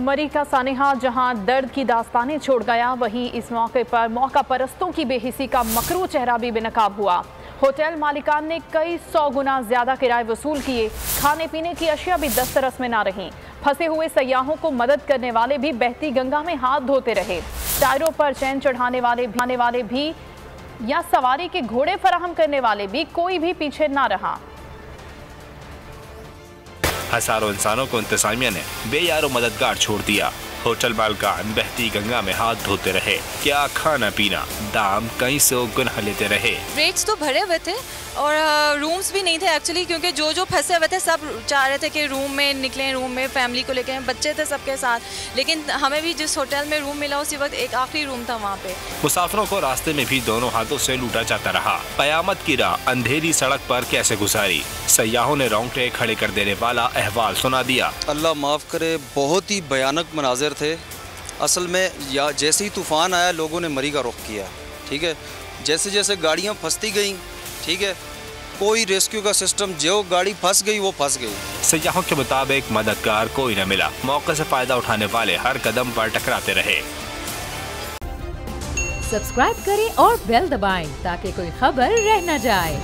मरी का सानिहा जहां दर्द की दास्तानें छोड़ गया, वहीं इस मौके पर मौका परस्तों की बेहिसी का मकरू चेहरा भी बेनकाब हुआ। होटल मालिकान ने कई 100 गुना ज्यादा किराए वसूल किए। खाने पीने की अशिया भी दस्तरस में ना रहीं। फंसे हुए सयाहों को मदद करने वाले भी बहती गंगा में हाथ धोते रहे। टायरों पर चैन चढ़ाने वाले भी या सवारी के घोड़े फराहम करने वाले भी, कोई भी पीछे ना रहा। हजारों इंसानों को इंतजामिया ने बेयारो मददगार छोड़ दिया। होटल मालिकान बहती गंगा में हाथ धोते रहे। क्या खाना पीना, दाम कई 100 गुना लेते रहे। रेट्स तो भरे हुए थे और रूम्स भी नहीं थे एक्चुअली, क्योंकि जो फंसे हुए थे सब चाह रहे थे कि रूम में निकलें, रूम में फैमिली को लेकर, बच्चे थे सबके साथ। लेकिन हमें भी जिस होटल में रूम मिला उसी वक्त एक आखिरी रूम था वहाँ पे। मुसाफिरों को रास्ते में भी दोनों हाथों से लूटा जाता रहा। कयामत की राह अंधेरी सड़क पर कैसे गुजारी, सयाहों ने रोंगटे खड़े कर देने वाला अहवाल सुना दिया। अल्लाह माफ़ करे, बहुत ही भयानक मनाजिर थे। असल में जैसे ही तूफ़ान आया लोगों ने मरी का रुख किया, ठीक है। जैसे जैसे गाड़ियाँ फंसती गईं, ठीक है, कोई रेस्क्यू का सिस्टम, जो गाड़ी फंस गई वो फंस गई। सयाहों के मुताबिक मददगार कोई न मिला। मौके से फायदा उठाने वाले हर कदम पर टकराते रहे। सब्सक्राइब करें और बेल दबाएं ताकि कोई खबर रह न जाए।